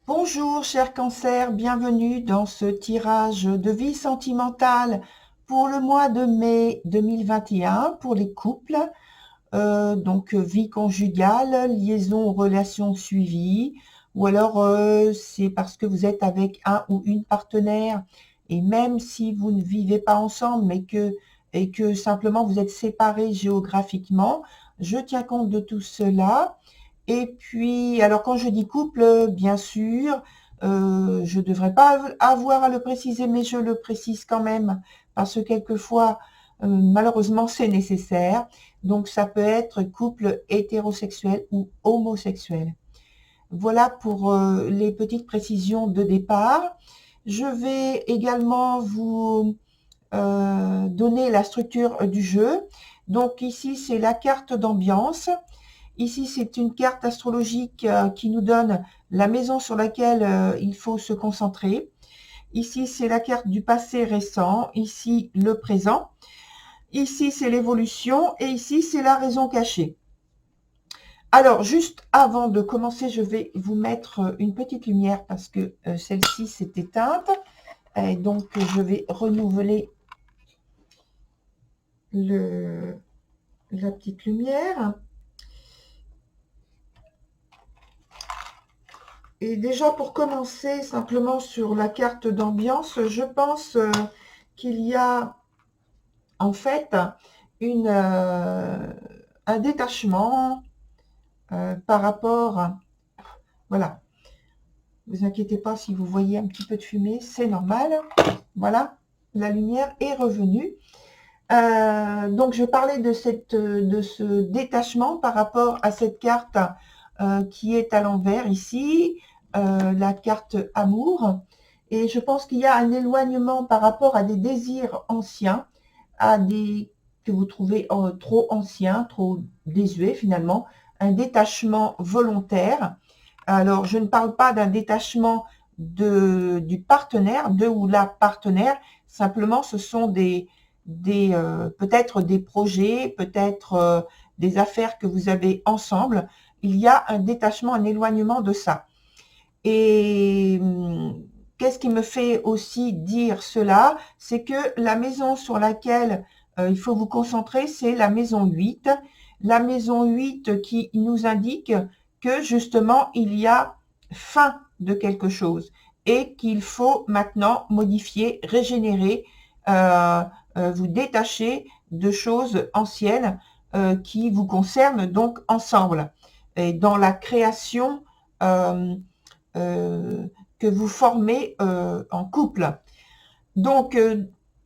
Bonjour cher cancer, bienvenue dans ce tirage de vie sentimentale pour le mois de mai 2021 pour les couples. Donc vie conjugale, liaison, relations suivies, ou alors c'est parce que vous êtes avec un ou une partenaire et même si vous ne vivez pas ensemble et que simplement vous êtes séparés géographiquement, je tiens compte de tout cela. Et puis, alors quand je dis couple, bien sûr, je ne devrais pas avoir à le préciser, mais je le précise quand même, parce que quelquefois, malheureusement, c'est nécessaire. Donc, ça peut être couple hétérosexuel ou homosexuel. Voilà pour les petites précisions de départ. Je vais également vous donner la structure du jeu. Donc ici, c'est la carte d'ambiance. Ici, c'est une carte astrologique qui nous donne la maison sur laquelle il faut se concentrer. Ici, c'est la carte du passé récent. Ici, le présent. Ici, c'est l'évolution. Et ici, c'est la raison cachée. Alors, juste avant de commencer, je vais vous mettre une petite lumière parce que celle-ci s'est éteinte. Et donc, je vais renouveler la petite lumière. Et déjà pour commencer simplement sur la carte d'ambiance, je pense qu'il y a en fait un détachement par rapport, voilà, vous inquiétez pas si vous voyez un petit peu de fumée, c'est normal, voilà, la lumière est revenue. Donc je parlais de ce détachement par rapport à cette carte qui est à l'envers ici, la carte amour. Et je pense qu'il y a un éloignement par rapport à des désirs anciens, que vous trouvez trop anciens, trop désuets finalement, un détachement volontaire. Alors je ne parle pas d'un détachement du partenaire, de ou la partenaire, simplement ce sont peut-être des projets, peut-être des affaires que vous avez ensemble. Il y a un détachement, un éloignement de ça. Et qu'est-ce qui me fait aussi dire cela? C'est que la maison sur laquelle il faut vous concentrer, c'est la maison 8. La maison 8 qui nous indique que justement, il y a fin de quelque chose et qu'il faut maintenant modifier, régénérer, vous détacher de choses anciennes qui vous concernent donc ensemble. Et dans la création euh, que vous formez en couple. Donc,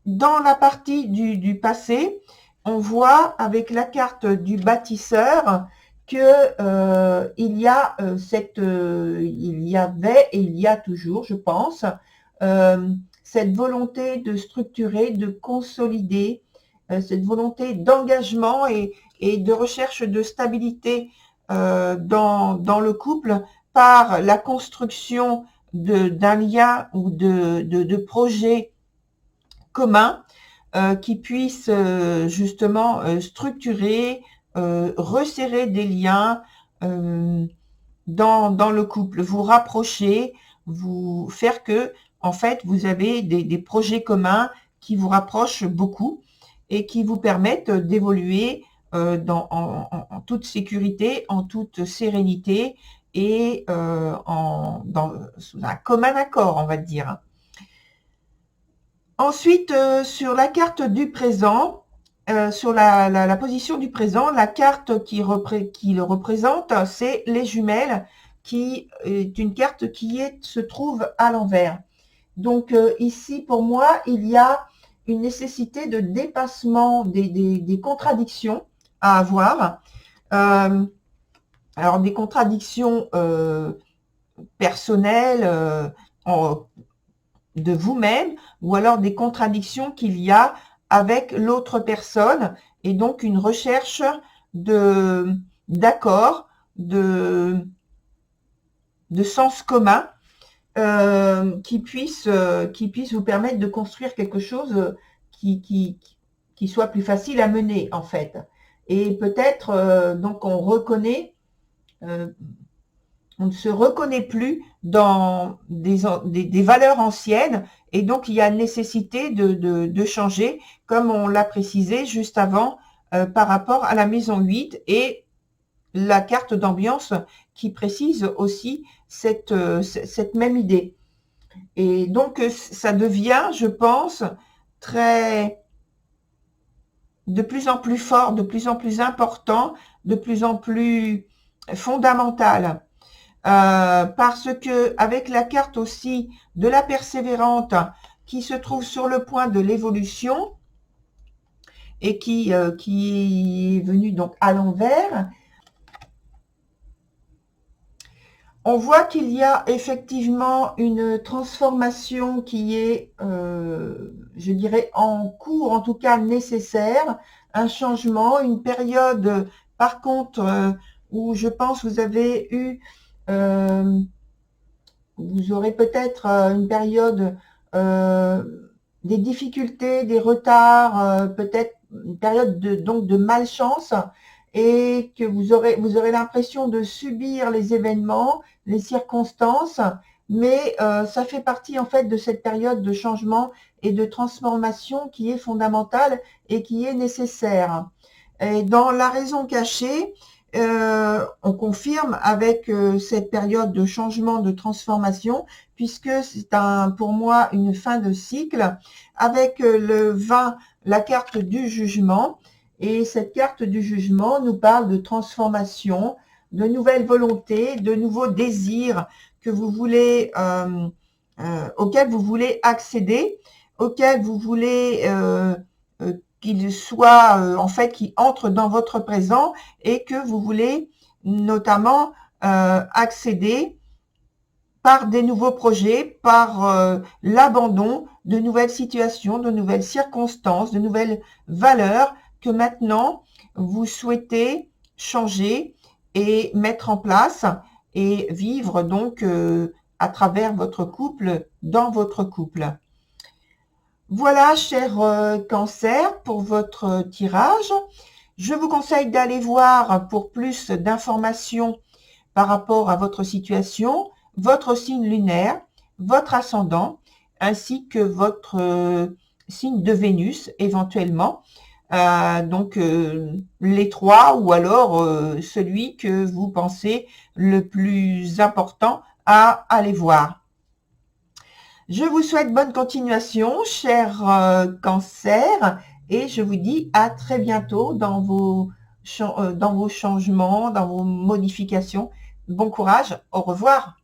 dans la partie du passé, on voit avec la carte du bâtisseur que il y avait et il y a toujours, je pense, cette volonté de structurer, de consolider, cette volonté d'engagement et de recherche de stabilité dans le couple par la construction d'un lien ou de projets communs qui puissent justement structurer, resserrer des liens dans le couple, vous rapprocher, vous faire que, en fait, vous avez des projets communs qui vous rapprochent beaucoup et qui vous permettent d'évoluer en toute sécurité, en toute sérénité et sous un commun accord, on va dire. Ensuite, sur la carte du présent, sur la position du présent, la carte qui le représente, c'est les jumelles, qui est une carte qui se trouve à l'envers. Donc ici, pour moi, il y a une nécessité de dépassement des contradictions à avoir. Alors des contradictions personnelles de vous-même ou alors des contradictions qu'il y a avec l'autre personne et donc une recherche d'accord, de sens commun qui puisse vous permettre de construire quelque chose qui soit plus facile à mener en fait. Et peut-être donc on reconnaît on ne se reconnaît plus dans des valeurs anciennes et donc il y a nécessité de changer, comme on l'a précisé juste avant, par rapport à la maison 8 et la carte d'ambiance qui précise aussi cette même idée. Et donc, ça devient, je pense, de plus en plus fort, de plus en plus important, de plus en plus fondamental. Parce que avec la carte aussi de la persévérante qui se trouve sur le point de l'évolution et qui est venue donc à l'envers, on voit qu'il y a effectivement une transformation qui est, je dirais, en cours, en tout cas nécessaire, un changement, une période, par contre, où je pense vous avez eu, vous aurez peut-être une période, des difficultés, des retards, peut-être une période donc de malchance, et que vous aurez l'impression de subir les événements, les circonstances, mais ça fait partie en fait de cette période de changement et de transformation qui est fondamentale et qui est nécessaire. Et dans la raison cachée, on confirme avec cette période de changement, de transformation, puisque c'est pour moi une fin de cycle, avec le 20, la carte du jugement. Et cette carte du jugement nous parle de transformation, de nouvelles volontés, de nouveaux désirs que vous voulez, auxquels vous voulez accéder, auxquels vous voulez qu'il soit en fait qui entre dans votre présent et que vous voulez notamment accéder par des nouveaux projets, par l'abandon de nouvelles situations, de nouvelles circonstances, de nouvelles valeurs que maintenant vous souhaitez changer et mettre en place et vivre donc à travers votre couple, dans votre couple. Voilà, cher Cancer, pour votre tirage. Je vous conseille d'aller voir pour plus d'informations par rapport à votre situation, votre signe lunaire, votre ascendant, ainsi que votre signe de Vénus éventuellement. Donc les trois, ou alors celui que vous pensez le plus important à aller voir. Je vous souhaite bonne continuation, cher Cancer, et je vous dis à très bientôt dans vos changements, dans vos modifications. Bon courage, au revoir.